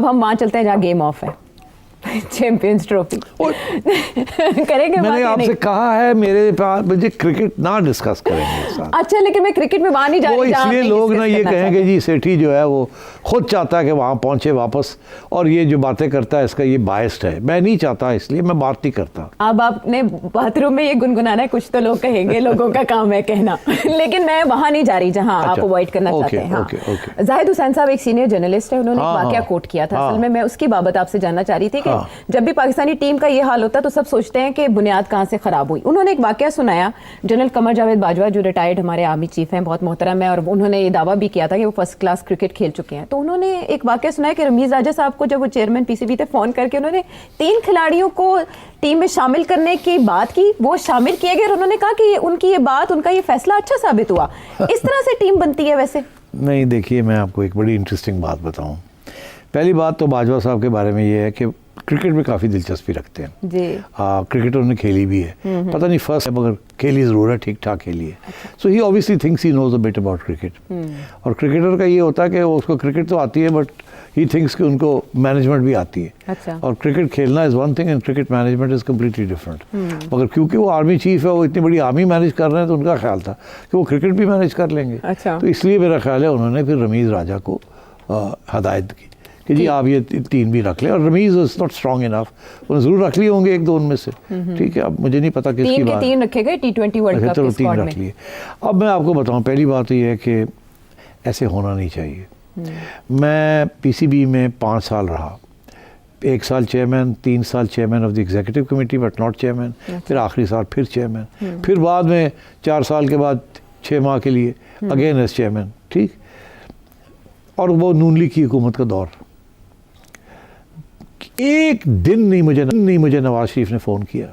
अब हम वहाँ चलते हैं जहाँ गेम ऑफ है, चैंपियंस ट्रॉफी करेंगे। मैंने आपसे कहा है मेरे पास मुझे क्रिकेट ना डिस्कस करेंगे साथ। अच्छा, लेकिन मैं क्रिकेट में वहाँ नहीं जा रही। वो इसलिए लोग ना ये कहेंगे जी सेठी जो है वो खुद चाहता है कि वहाँ पहुँचे वापस, और ये जो बातें करता है इसका ये बायस्ड है। मैं नहीं चाहता, इसलिए मैं बात नहीं करता। अब आपने बाथरूम में ये गुनगुनाना है, कुछ तो लोग कहेंगे, लोगों का काम है कहना। लेकिन मैं वहाँ नहीं जा रही जहाँ आप अवॉइड करना चाहते हैं। जाहिद हुसैन साहब एक सीनियर जर्नलिस्ट है, उन्होंने एक वाकया कोट किया था। असल में मैं उसकी बाबत आपसे जानना चाह रही थी कि जब भी पाकिस्तानी टीम का ये हाल होता तो सब सोचते हैं कि बुनियाद कहाँ से खराब हुई। उन्होंने एक वाकया सुनाया, जनरल कमर जावेद बाजवा जो रिटायर्ड हमारे आर्मी चीफ हैं, बहुत मोहतरम है, और उन्होंने ये दावा भी किया था कि वो फर्स्ट क्लास क्रिकेट खेल चुके हैं। तो उन्होंने एक वाकया सुनाया कि रमीज राजा साहब को जब वो चेयरमैन पीसीबी थे, फोन करके उन्होंने 3 खिलाड़ियों को टीम में शामिल करने की बात की, वो शामिल किए गए और उन्होंने कहा कि उनकी ये बात, उनका ये फैसला अच्छा साबित हुआ। इस तरह से टीम बनती है वैसे? नहीं, देखिए मैं आपको एक बड़ी इंटरेस्टिंग बात बताऊं। पहली बात तो बाजवा साहब के बारे में ये है कि क्रिकेट में काफ़ी दिलचस्पी रखते हैं जी। क्रिकेट उन्होंने खेली भी है, पता नहीं फर्स्ट है मगर खेली ज़रूर है, ठीक ठाक खेली है। So he obviously thinks he knows a bit about cricket. और क्रिकेटर का ये होता है कि उसको क्रिकेट तो आती है बट ही थिंक्स कि उनको मैनेजमेंट भी आती है। अच्छा। और क्रिकेट खेलना is one thing and cricket management is completely different. मगर क्योंकि वो आर्मी चीफ है, वो इतनी बड़ी आर्मी मैनेज कर रहे हैं, तो उनका ख्याल था कि वो क्रिकेट भी मैनेज कर लेंगे। अच्छा। तो इसलिए मेरा ख्याल है उन्होंने फिर रमीज़ राजा को हदायत की कि जी आप ये 3 भी रख लें। और Rameez is not strong enough, उन्हें ज़रूर रख लिए होंगे 1-2 उनमें से, ठीक है। अब मुझे नहीं पता किसकी बात। 3 रखे गए T20 वर्ल्ड कप के स्क्वाड में। 3 रख लिए। अब मैं आपको बताऊं, पहली बात तो ये है कि ऐसे होना नहीं चाहिए। मैं पीसीबी में 5 साल रहा, 1 साल चेयरमैन, 3 साल chairman of the executive committee but not chairman, फिर आखिरी साल फिर चेयरमैन, फिर बाद में 4 साल के बाद 6 माह के लिए अगेन एज चेयरमैन, ठीक। और वो नून लीग की हुकूमत का दौर, एक दिन नहीं मुझे नवाज शरीफ ने फ़ोन किया।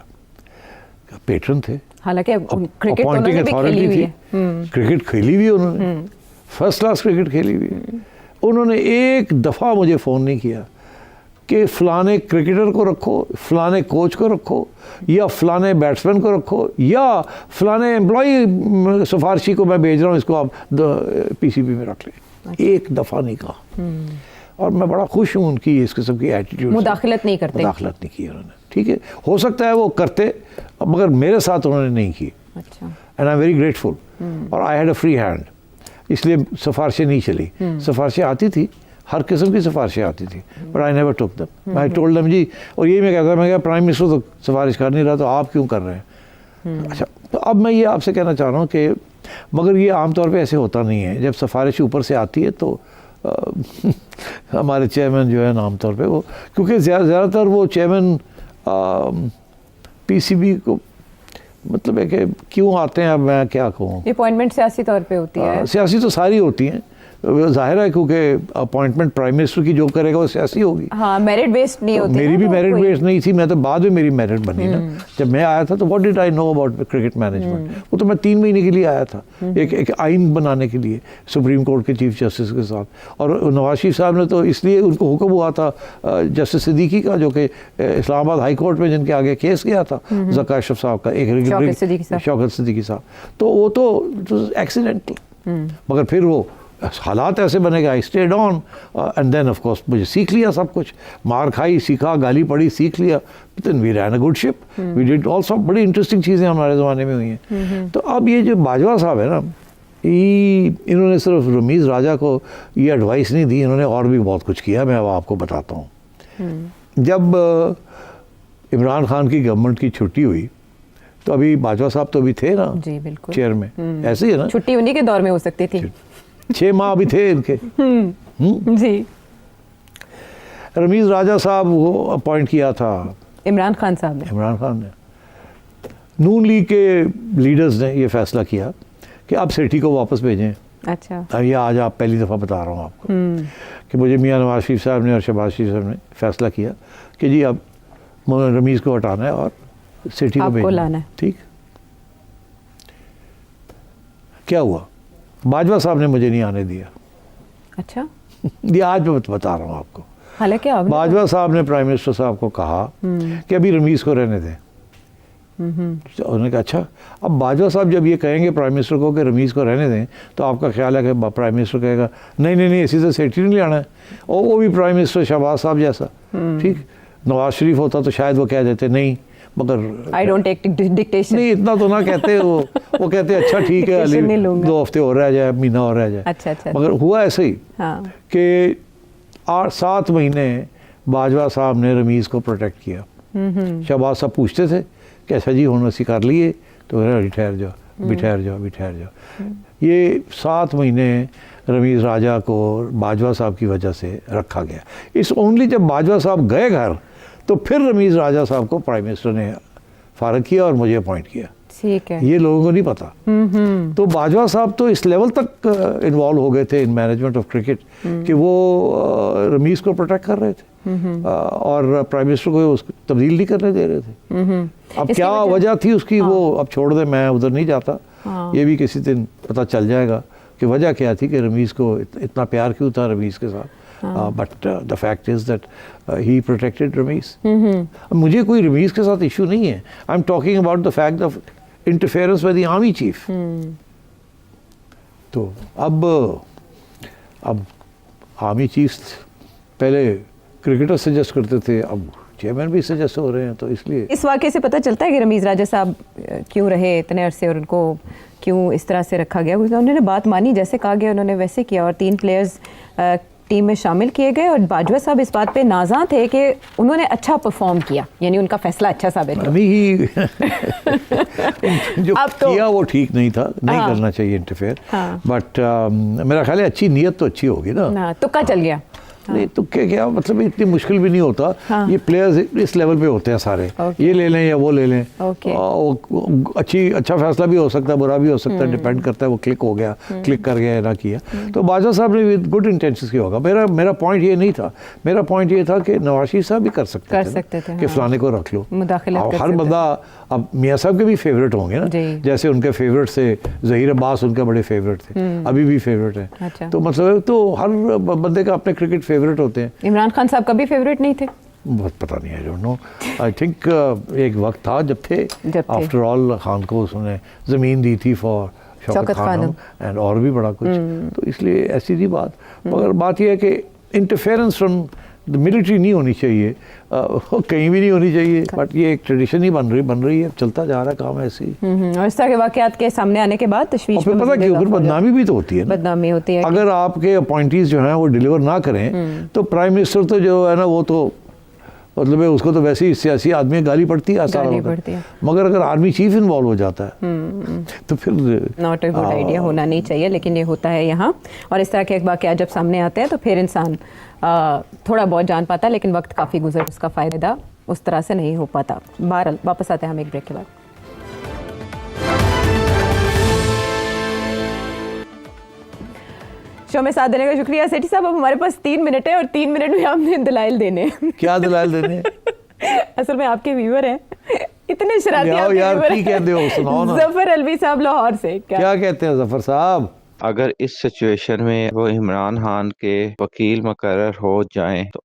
पेट्रन थे, हालांकि अपॉइंटिंग अथॉरिटी थी, क्रिकेट खेली हुई उन्होंने, फर्स्ट क्लास क्रिकेट खेली हुई। उन्होंने एक दफ़ा मुझे फ़ोन नहीं किया कि फ़लाने क्रिकेटर को रखो, फ़लाने कोच को रखो, या फ़लाने बैट्समैन को रखो, या फ़लाने एम्प्लॉई सिफारशी को मैं भेज रहा हूँ, इसको आप पीसीबी में रख लें। एक दफ़ा नहीं कहा। और मैं बड़ा खुश हूँ उनकी इस किस्म की एटीट्यूड। मुदाखलत नहीं करते, मुदाखलत नहीं की उन्होंने, ठीक है। हो सकता है वो करते, मगर मेरे साथ उन्होंने नहीं की। अच्छा। And I am very grateful. और I had a free hand, इसलिए सिफारिशें नहीं चली। सिफारिशें आती थी, हर किस्म की सिफारिशें आती थी, but I never took them. I told them जी, और ये मैं कहता, मैं क्या प्राइम मिनिस्टर तो सिफारिश कर नहीं रहा, तो आप क्यों कर रहे हैं? अच्छा, तो अब मैं ये आपसे कहना चाह रहा हूँ कि मगर ये आमतौर पर ऐसे होता नहीं है। जब सिफारिश ऊपर से आती है तो हमारे चेयरमैन जो है ना, आमतौर पे वो, क्योंकि ज़्यादातर वो चेयरमैन पीसीबी को मतलब है कि क्यों आते हैं, अब मैं क्या कहूँ, अपॉइंटमेंट सियासी तौर पे होती है। सियासी तो सारी होती हैं, जाहिर है, क्योंकि अपॉइंटमेंट प्राइम मिनिस्टर की जो करेगा वो सियासी होगी। हाँ, मेरिट बेस्ड नहीं होती। मेरी भी मेरिट बेस्ड नहीं थी, मैं तो बाद में मेरी मेरिट बनी ना। जब मैं आया था तो what did I know about cricket management? वो तो मैं 3 महीने के लिए आया था, एक आइन बनाने के लिए सुप्रीम कोर्ट के चीफ जस्टिस के साथ। और नवाज शरीफ साहब ने तो इसलिए उनको हुक्म हुआ था जस्टिस सिद्दीकी का, जो कि इस्लामाबाद हाई कोर्ट में जिनके आगे केस गया था ज़का अशरफ साहब का, शौकत सिद्दीकी साहब, तो वो तो एक्सीडेंटल। मगर फिर वो हालात ऐसे बनेगा, I stayed on and then of course मुझे सीख लिया सब कुछ, मार खाई, सीखा, गाली पड़ी, सीख लिया, then we ran a good ship, we did all सब बड़ी इंटरेस्टिंग चीज़ें हमारे ज़माने में हुई हैं। तो अब ये जो बाजवा साहब है ना, इन्होंने सिर्फ रमीज़ राजा को ये एडवाइस नहीं दी, इन्होंने और भी बहुत कुछ किया। मैं अब आपको बताता हूँ। जब इमरान खान की गवर्नमेंट की छुट्टी हुई तो अभी बाजवा साहब तो अभी थे ना जी, बिल्कुल चेयर में, ऐसे ही है ना, छुट्टी उन्हीं के दौर में हो सकती थी। 6 माह अभी थे इनके। जी। रमीज़ राजा साहब वो अपॉइंट किया था इमरान खान साहब ने। इमरान खान ने। नून लीग के लीडर्स ने ये फैसला किया कि अब सेठी को वापस भेजें। अच्छा। अब ये आज आप पहली दफ़ा बता रहा हूँ आपको कि मुझे मियाँ नवाज शरीफ साहब ने और शहबाज शरीफ साहब ने फैसला किया कि जी अब रमीज़ को हटाना है और सेठी को भेजना है। ठीक। क्या हुआ? बाजवा साहब ने मुझे नहीं आने दिया। अच्छा। ये आज मैं बता रहा हूँ आपको। हालांकि बाजवा साहब ने प्राइम मिनिस्टर साहब को कहा कि अभी रमीज़ को रहने दें, तो उन्होंने कहा अच्छा। अब बाजवा साहब जब ये कहेंगे प्राइम मिनिस्टर को कि रमीज़ को रहने दें, तो आपका ख्याल है कि प्राइम मिनिस्टर कहेगा नहीं नहीं नहीं इसी से सेक्रेटरी नहीं लाना है, और वो भी प्राइम मिनिस्टर शहबाज साहब जैसा, ठीक। नवाज शरीफ होता तो शायद वो कह देते नहीं, मगर आई डोंट टेक डिक्टेशन, नहीं इतना तो ना कहते, वो कहते अच्छा ठीक है अली 2 हफ्ते और रह जाए, महीना और रह जाए। अच्छा। मगर हुआ ऐसे ही कि 7 महीने बाजवा साहब ने रमीज़ को प्रोटेक्ट किया। शहबाज साहब पूछते थे कि अच्छा जी हुण असीं कर लिए, तो ठहर जाओ भी ठहर जाओ भी ठहर जाओ। ये 7 महीने रमीज़ राजा को बाजवा साहब की वजह से रखा गया। इस ओनली जब बाजवा साहब गए घर, तो फिर रमीज़ राजा साहब को प्राइम मिनिस्टर ने फारग किया और मुझे अपॉइंट किया। ठीक है, ये लोगों को नहीं पता। तो बाजवा साहब तो इस लेवल तक इन्वॉल्व हो गए थे इन मैनेजमेंट ऑफ क्रिकेट कि वो रमीज़ को प्रोटेक्ट कर रहे थे और प्राइम मिनिस्टर को उसको तब्दील नहीं करने दे रहे थे। अब क्या वजह थी उसकी, वो अब छोड़ दे, मैं उधर नहीं जाता। ये भी किसी दिन पता चल जाएगा कि वजह क्या थी कि रमीज़ को इतना प्यार क्यों था रमीज़ के साथ। But the fact is that he protected Rameez. मुझे कोई रमीज़ के साथ इशू नहीं है। I am talking about the fact of interference with the army chief. तो अब आर्मी चीफ पहले क्रिकेटर सजेस्ट करते थे, अब चेयरमैन भी सजेस्ट हो रहे हैं, तो इसलिए इस वाक़े से पता चलता है कि रमीज़ राजा साहब क्यों रहे इतने अरसे और उनको क्यों इस तरह से रखा गया। उन्होंने बात मानी, जैसे कहा गया उन्होंने वैसे किया, और 3 प्लेयर्स टीम में शामिल किए गए। और बाजवा साहब इस बात पे नाज़ा थे कि उन्होंने अच्छा परफॉर्म किया, यानी उनका फैसला अच्छा साबित हुआ। अभी जो किया वो ठीक नहीं था, नहीं करना चाहिए इंटरफेयर। बट मेरा ख्याल है अच्छी नीयत तो अच्छी होगी ना। तुक्का चल गया। नहीं तो क्या मतलब इतनी मुश्किल भी नहीं होता। ये प्लेयर्स इस लेवल पे होते हैं सारे, ये ले लें या वो ले लें। अच्छा फैसला भी हो सकता है, बुरा भी हो सकता है, डिपेंड करता है वो क्लिक हो गया, क्लिक कर गया या ना किया। तो बाजवा साहब ने विद गुड इंटेंशंस किया होगा। मेरा पॉइंट ये नहीं था। मेरा पॉइंट ये था कि नवाज शरीफ साहब भी कर सकते थे कि फलाने को रख लो। हर बंदा, अब मियाँ साहब के भी फेवरेट होंगे ना, जैसे उनके फेवरेट से ज़हीर अब्बास उनके बड़े फेवरेट थे, अभी भी फेवरेट है। तो मतलब तो हर बंदे का अपने क्रिकेट फेवरेट होते हैं। इमरान खान साहब कभी फेवरेट नहीं थे? बहुत पता नहीं है, डोंट नो। आई थिंक एक वक्त था जब थे। आफ्टर ऑल खान को उसने ज़मीन दी थी फॉर शौकत खानम एंड और भी बड़ा कुछ, तो इसलिए ऐसी थी बात। मगर बात यह है कि इंटरफेरेंस फ्रॉम द मिलिट्री नहीं होनी चाहिए, कहीं भी नहीं होनी चाहिए। बट ये एक ट्रेडिशन ही बन रही है, चलता जा रहा है काम ऐसे ही। और इस तरह के वाकयात के सामने आने के बाद तशवीश पता क्यों, फिर बदनामी भी तो होती है ना। बदनामी होती है। अगर आपके अपॉइंटीज जो हैं वो डिलीवर ना करें, तो प्राइम मिनिस्टर तो जो है ना, वो तो मतलब है उसको तो वैसे ही सियासी आदमी गाली पड़ती है, मगर अगर आर्मी चीफ इन्वॉल्व हो जाता है तो फिर नॉट अ गुड आइडिया, होना नहीं चाहिए, लेकिन ये होता है यहाँ। और इस तरह के वाक़यात जब सामने आते हैं तो फिर इंसान थोड़ा बहुत जान पाता है, लेकिन वक्त काफ़ी गुजर उसका फ़ायदा उस तरह से नहीं हो पाता। बहरहाल वापस आते हैं हम एक ब्रेक के बाद। शो में साथ देने का शुक्रिया सेठी साहब। अब हमारे पास 3 मिनट है और 3 मिनट में आपने दलाइल देने। क्या दलाइल देने? असल में आपके व्यूअर हैं, इतने शरारती आपके यार, की कहते हो, सुनाओ ना। जफर अलवी साहब लाहौर से क्या कहते हैं जफर साहब? अगर इस सिचुएशन में वो इमरान खान के वकील मुकर्रर हो जाएं तो